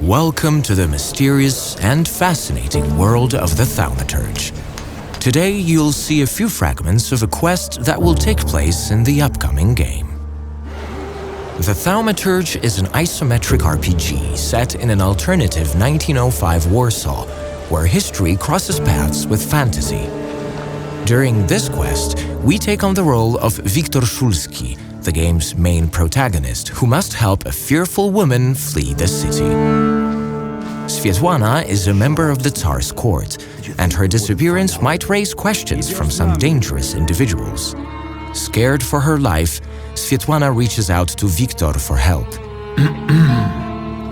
Welcome to the mysterious and fascinating world of the Thaumaturge. Today you'll see a few fragments of a quest that will take place in the upcoming game. The Thaumaturge is an isometric RPG set in an alternative 1905 Warsaw, where history crosses paths with fantasy. During this quest, we take on the role of Wiktor Szulski, the game's main protagonist, who must help a fearful woman flee the city. Swietłana is a member of the Tsar's court, and her disappearance might raise questions from some dangerous individuals. Scared for her life, Swietłana reaches out to Wiktor for help.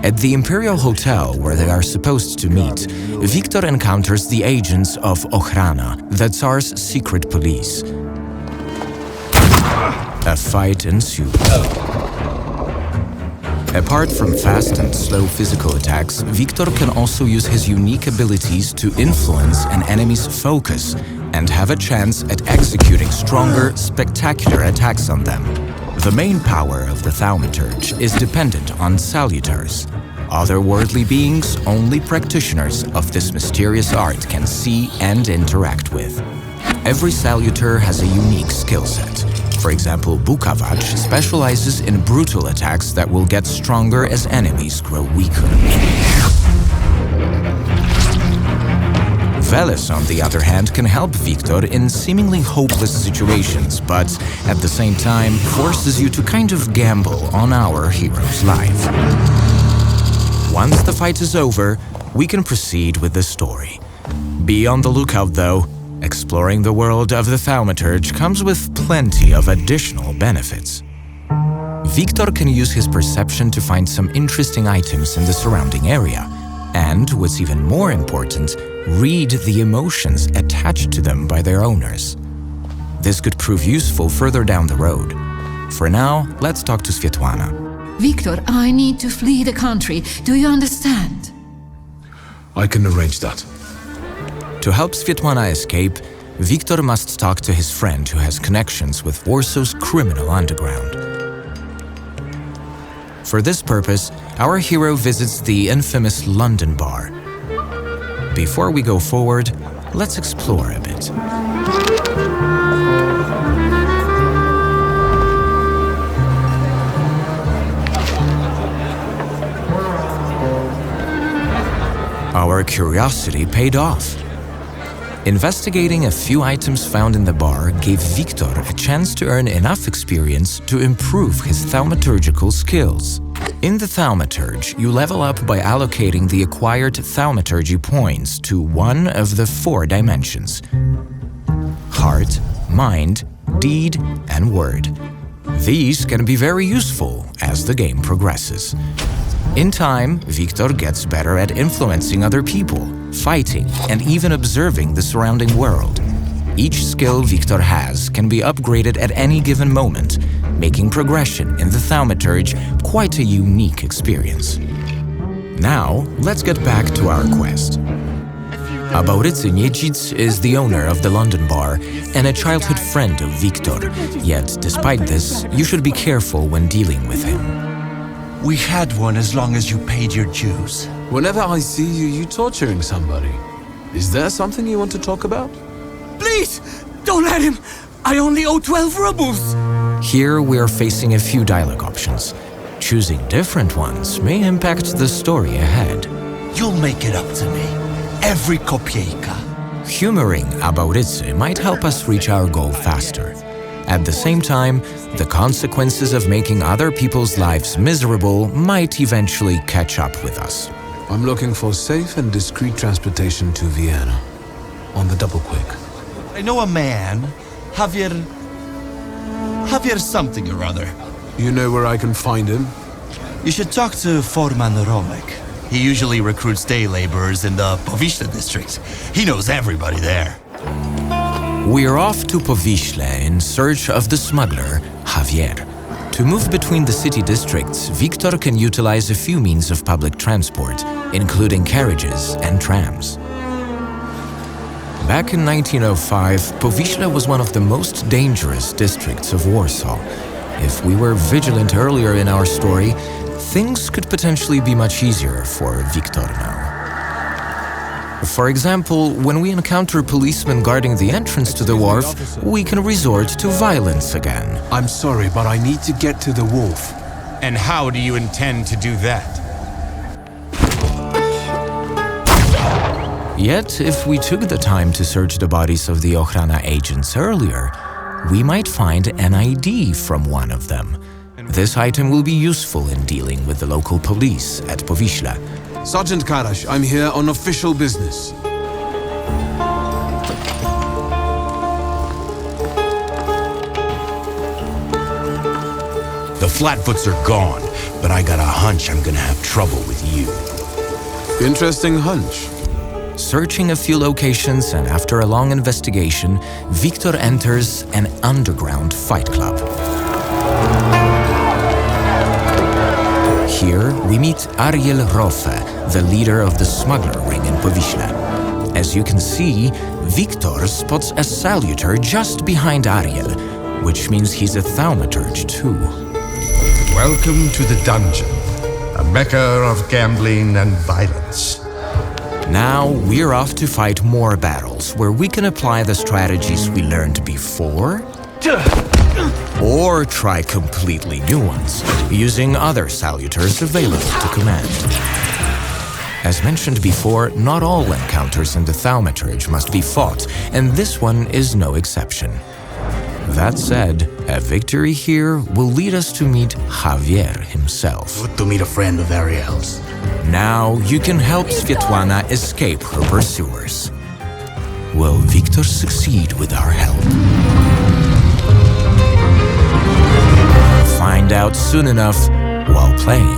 At the Imperial Hotel where they are supposed to meet, Wiktor encounters the agents of Ochrana, the Tsar's secret police. A fight ensues. Apart from fast and slow physical attacks, Wiktor can also use his unique abilities to influence an enemy's focus and have a chance at executing stronger, spectacular attacks on them. The main power of the Thaumaturge is dependent on salutors, otherworldly beings only practitioners of this mysterious art can see and interact with. Every salutor has a unique skill set. For example, Bukavach specializes in brutal attacks that will get stronger as enemies grow weaker. Veles, on the other hand, can help Wiktor in seemingly hopeless situations, but at the same time forces you to kind of gamble on our hero's life. Once the fight is over, we can proceed with the story. Be on the lookout though. Exploring the world of the Thaumaturge comes with plenty of additional benefits. Wiktor can use his perception to find some interesting items in the surrounding area, and, what's even more important, read the emotions attached to them by their owners. This could prove useful further down the road. For now, let's talk to Swietłana. Wiktor, I need to flee the country. Do you understand? I can arrange that. To help Swietłana escape, Wiktor must talk to his friend who has connections with Warsaw's criminal underground. For this purpose, our hero visits the infamous London bar. Before we go forward, let's explore a bit. Our curiosity paid off. Investigating a few items found in the bar gave Wiktor a chance to earn enough experience to improve his thaumaturgical skills. In the Thaumaturge, you level up by allocating the acquired thaumaturgy points to one of the 4 dimensions: heart, mind, deed, and word. These can be very useful as the game progresses. In time, Wiktor gets better at influencing other people, fighting, and even observing the surrounding world. Each skill Wiktor has can be upgraded at any given moment, making progression in the Thaumaturge quite a unique experience. Now, let's get back to our quest. Abaurycy Niecic is the owner of the London bar and a childhood friend of Wiktor, yet despite this, you should be careful when dealing with him. We had one as long as you paid your dues. Whenever I see you torturing somebody, is there something you want to talk about? Please, don't let him! I only owe 12 rubles! Here we are facing a few dialogue options. Choosing different ones may impact the story ahead. You'll make it up to me. Every kopiejka. Humoring Abaurycy might help us reach our goal faster. At the same time, the consequences of making other people's lives miserable might eventually catch up with us. I'm looking for safe and discreet transportation to Vienna. On the double quick. I know a man, Javier something or other. You know where I can find him? You should talk to Foreman Romek. He usually recruits day laborers in the Powiśle district. He knows everybody there. We're off to Powiśle in search of the smuggler, Javier. To move between the city districts, Wiktor can utilize a few means of public transport, including carriages and trams. Back in 1905, Powiśle was one of the most dangerous districts of Warsaw. If we were vigilant earlier in our story, things could potentially be much easier for Victor now. For example, when we encounter policemen guarding the entrance to the wharf, we can resort to violence again. I'm sorry, but I need to get to the wharf. And how do you intend to do that? Yet, if we took the time to search the bodies of the Ochrana agents earlier, we might find an ID from one of them. This item will be useful in dealing with the local police at Powiśle. Sergeant Karash, I'm here on official business. The Flatfoots are gone, but I got a hunch I'm gonna have trouble with you. Interesting hunch. Searching a few locations and after a long investigation, Victor enters an underground fight club. Here, we meet Ariel Rofe, the leader of the smuggler ring in Powiśle. As you can see, Victor spots a salutor just behind Ariel, which means he's a thaumaturge too. Welcome to the dungeon, a mecca of gambling and violence. Now, we're off to fight more battles where we can apply the strategies we learned before, or try completely new ones, using other salutors available to command. As mentioned before, not all encounters in the Thaumaturge must be fought, and this one is no exception. That said, a victory here will lead us to meet Javier himself. Good to meet a friend of Ariel's. Now you can help Svetlana escape her pursuers. Will Victor succeed with our help? Find out soon enough while playing